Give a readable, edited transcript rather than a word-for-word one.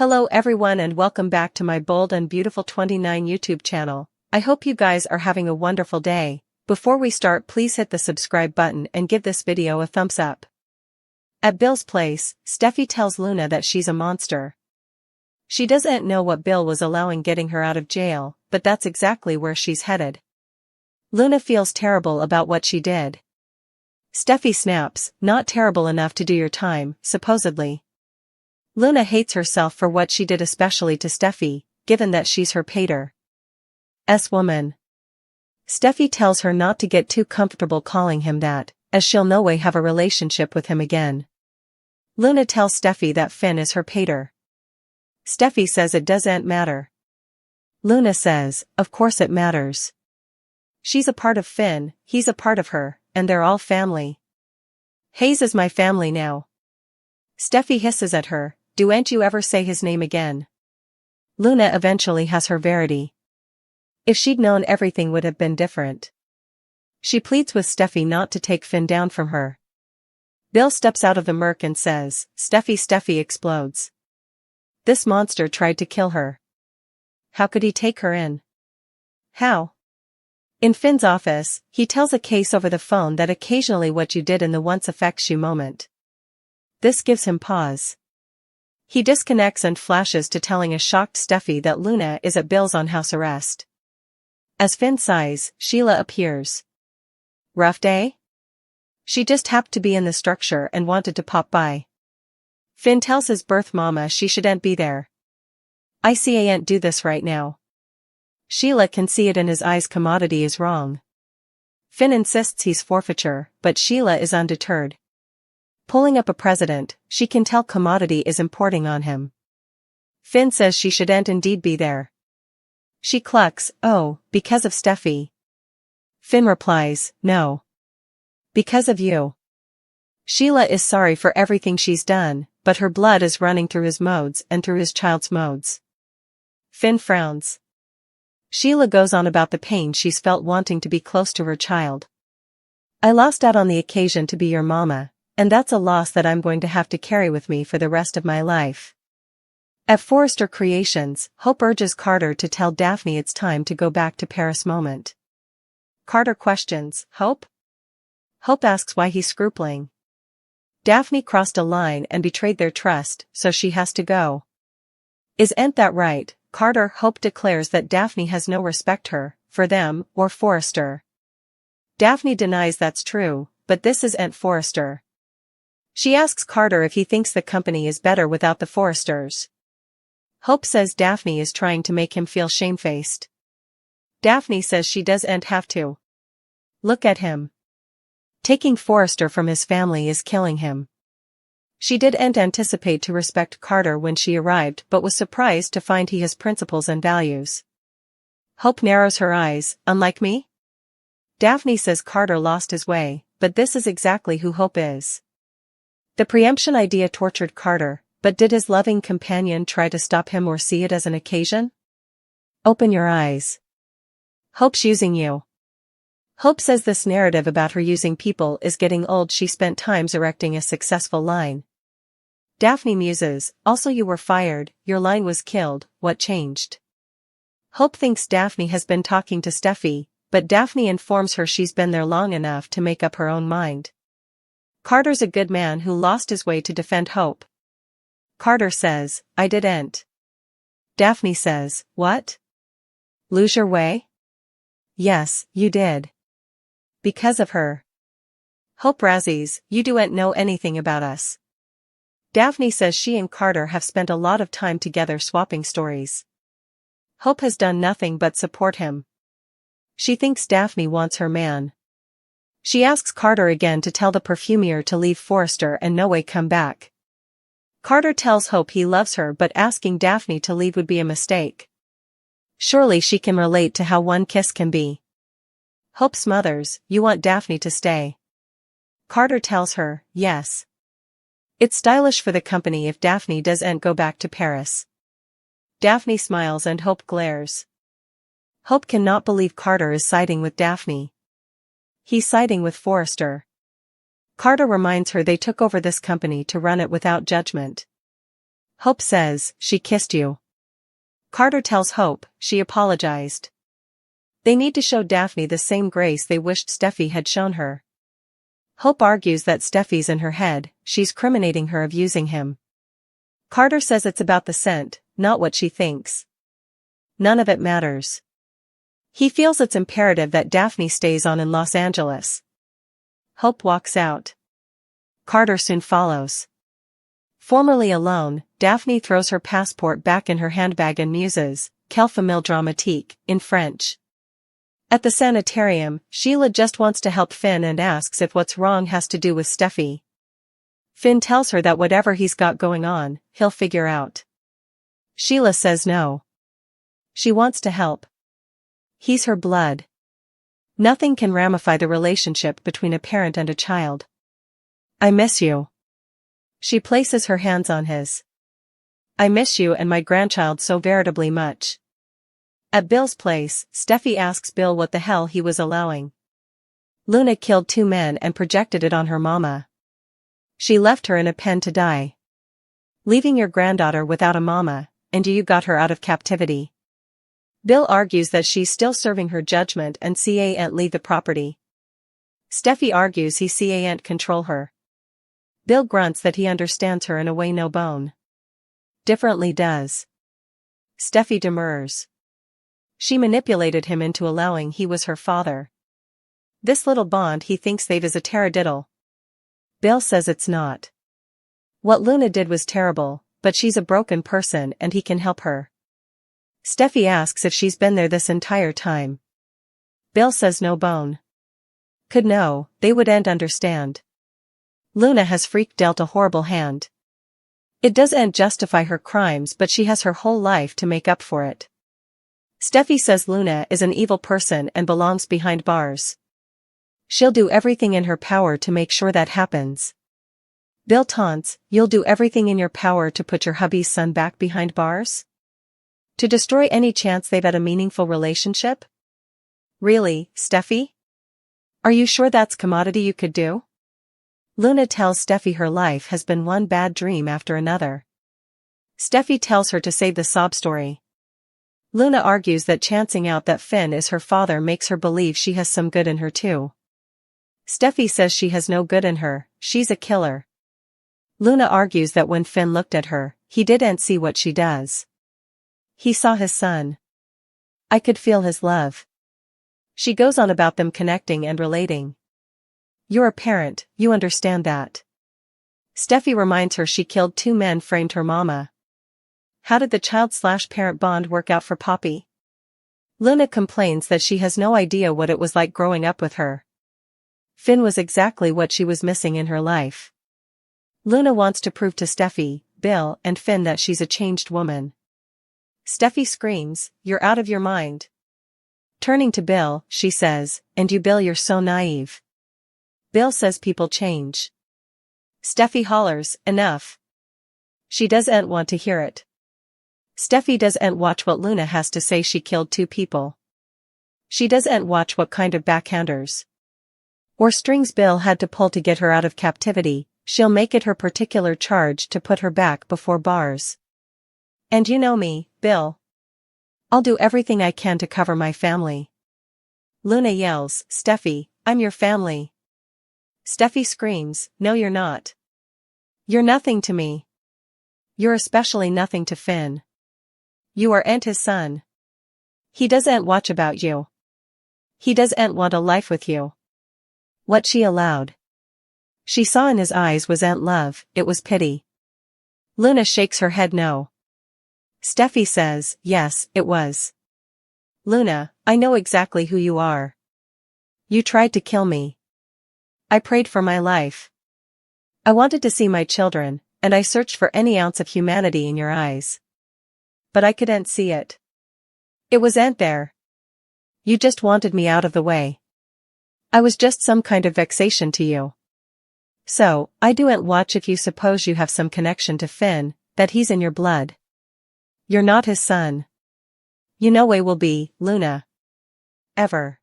Hello everyone and welcome back to my Bold and Beautiful 29 YouTube channel. I hope you guys are having a wonderful day. Before we start, please hit the subscribe button and give this video a thumbs up. At Bill's place, Steffy tells Luna that she's a monster. She doesn't know what Bill was allowing getting her out of jail, but that's exactly where she's headed. Luna feels terrible about what she did. Steffy snaps, "Not terrible enough to do your time, supposedly." Luna hates herself for what she did, especially to Steffy, given that she's her pater's woman. Steffy tells her not to get too comfortable calling him that, as she'll no way have a relationship with him again. Luna tells Steffy that Finn is her pater. Steffy says it doesn't matter. Luna says, of course it matters. She's a part of Finn, he's a part of her, and they're all family. Hayes is my family now. Steffy hisses at her, "Don't you ever say his name again." Luna eventually has her verity. If she'd known, everything would have been different. She pleads with Steffy not to take Finn down from her. Bill steps out of the murk and says, Steffy explodes. This monster tried to kill her. How could he take her in? How? In Finn's office, he tells a case over the phone that occasionally what you did in the once affects you moment. This gives him pause. He disconnects and flashes to telling a shocked Steffy that Luna is at Bill's on house arrest. As Finn sighs, Sheila appears. Rough day? She just happened to be in the structure and wanted to pop by. Finn tells his birth mama she shouldn't be there. I can't do this right now. Sheila can see it in his eyes, commodity is wrong. Finn insists he's forfeiture, but Sheila is undeterred. Pulling up a president, she can tell commodity is importing on him. Finn says she shouldn't indeed be there. She clucks, "Oh, because of Steffy." Finn replies, "No. Because of you." Sheila is sorry for everything she's done, but her blood is running through his modes and through his child's modes. Finn frowns. Sheila goes on about the pain she's felt wanting to be close to her child. "I lost out on the occasion to be your mama. And that's a loss that I'm going to have to carry with me for the rest of my life." At Forrester Creations, Hope urges Carter to tell Daphne it's time to go back to Paris moment. Carter questions, "Hope?" Hope asks why he's scrupling. Daphne crossed a line and betrayed their trust, so she has to go. Isn't that right, Carter? Hope declares that Daphne has no respect for them, or Forrester. Daphne denies that's true, but this isn't Forrester. She asks Carter if he thinks the company is better without the Forresters. Hope says Daphne is trying to make him feel shamefaced. Daphne says she doesn't have to. Look at him. Taking Forrester from his family is killing him. She didn't anticipate to respect Carter when she arrived, but was surprised to find he has principles and values. Hope narrows her eyes, "Unlike me?" Daphne says Carter lost his way, but this is exactly who Hope is. The preemption idea tortured Carter, but did his loving companion try to stop him or see it as an occasion? Open your eyes. Hope's using you. Hope says this narrative about her using people is getting old. She spent times erecting a successful line. Daphne muses, "Also you were fired, your line was killed, what changed?" Hope thinks Daphne has been talking to Steffy, but Daphne informs her she's been there long enough to make up her own mind. Carter's a good man who lost his way to defend Hope. Carter says, "I didn't." Daphne says, "What? Lose your way?" "Yes, you did. Because of her." Hope razzies, "You don't know anything about us." Daphne says she and Carter have spent a lot of time together swapping stories. Hope has done nothing but support him. She thinks Daphne wants her man. She asks Carter again to tell the perfumier to leave Forrester and no way come back. Carter tells Hope he loves her, but asking Daphne to leave would be a mistake. Surely she can relate to how one kiss can be. Hope smothers, "You want Daphne to stay." Carter tells her, "Yes. It's stylish for the company if Daphne doesn't go back to Paris." Daphne smiles and Hope glares. Hope cannot believe Carter is siding with Daphne. He's siding with Forrester. Carter reminds her they took over this company to run it without judgment. Hope says, she kissed you. Carter tells Hope, she apologized. They need to show Daphne the same grace they wished Steffy had shown her. Hope argues that Steffy's in her head, she's criminating her of using him. Carter says it's about the scent, not what she thinks. None of it matters. He feels it's imperative that Daphne stays on in Los Angeles. Hope walks out. Carter soon follows. Formerly alone, Daphne throws her passport back in her handbag and muses, "Quelle famille dramatique," in French. At the sanitarium, Sheila just wants to help Finn and asks if what's wrong has to do with Steffy. Finn tells her that whatever he's got going on, he'll figure out. Sheila says no. She wants to help. He's her blood. Nothing can ramify the relationship between a parent and a child. "I miss you." She places her hands on his. "I miss you and my grandchild so veritably much." At Bill's place, Steffy asks Bill what the hell he was allowing. Luna killed 2 men and projected it on her mama. She left her in a pen to die. Leaving your granddaughter without a mama, and you got her out of captivity. Bill argues that she's still serving her judgment and can't leave the property. Steffy argues he can't control her. Bill grunts that he understands her in a way no bone differently does. Steffy demurs. She manipulated him into allowing he was her father. This little bond he thinks they've is a taradiddle. Bill says it's not. What Luna did was terrible, but she's a broken person and he can help her. Steffy asks if she's been there this entire time. Bill says no bone could know, they wouldn't understand. Luna has freak dealt a horrible hand. It doesn't justify her crimes, but she has her whole life to make up for it. Steffy says Luna is an evil person and belongs behind bars. She'll do everything in her power to make sure that happens. Bill taunts, "You'll do everything in your power to put your hubby's son back behind bars? To destroy any chance they've had a meaningful relationship? Really, Steffy? Are you sure that's commodity you could do?" Luna tells Steffy her life has been one bad dream after another. Steffy tells her to save the sob story. Luna argues that chancing out that Finn is her father makes her believe she has some good in her too. Steffy says she has no good in her, she's a killer. Luna argues that when Finn looked at her, he didn't see what she does. He saw his son. "I could feel his love." She goes on about them connecting and relating. "You're a parent, you understand that." Steffy reminds her she killed 2 men framed her mama. How did the child/parent bond work out for Poppy? Luna complains that she has no idea what it was like growing up with her. Finn was exactly what she was missing in her life. Luna wants to prove to Steffy, Bill, and Finn that she's a changed woman. Steffy screams, "You're out of your mind." Turning to Bill, she says, "And you Bill, you're so naive." Bill says people change. Steffy hollers, "Enough." She doesn't want to hear it. Steffy doesn't watch what Luna has to say. She killed 2 people. She doesn't watch what kind of backhanders or strings Bill had to pull to get her out of captivity. She'll make it her particular charge to put her back before bars. "And you know me, Bill. I'll do everything I can to cover my family." Luna yells, "Steffy, I'm your family." Steffy screams, "No you're not. You're nothing to me. You're especially nothing to Finn. You aren't his son. He doesn't watch about you. He doesn't want a life with you." What she allowed. She saw in his eyes wasn't love, it was pity. Luna shakes her head no. Steffy says, "Yes, it was." "Luna, I know exactly who you are. You tried to kill me. I prayed for my life. I wanted to see my children, and I searched for any ounce of humanity in your eyes. But I couldn't see it. It wasn't there. You just wanted me out of the way. I was just some kind of vexation to you. So, I do'n't watch if you suppose you have some connection to Finn, that he's in your blood. You're not his son. You no way will be, Luna. Ever.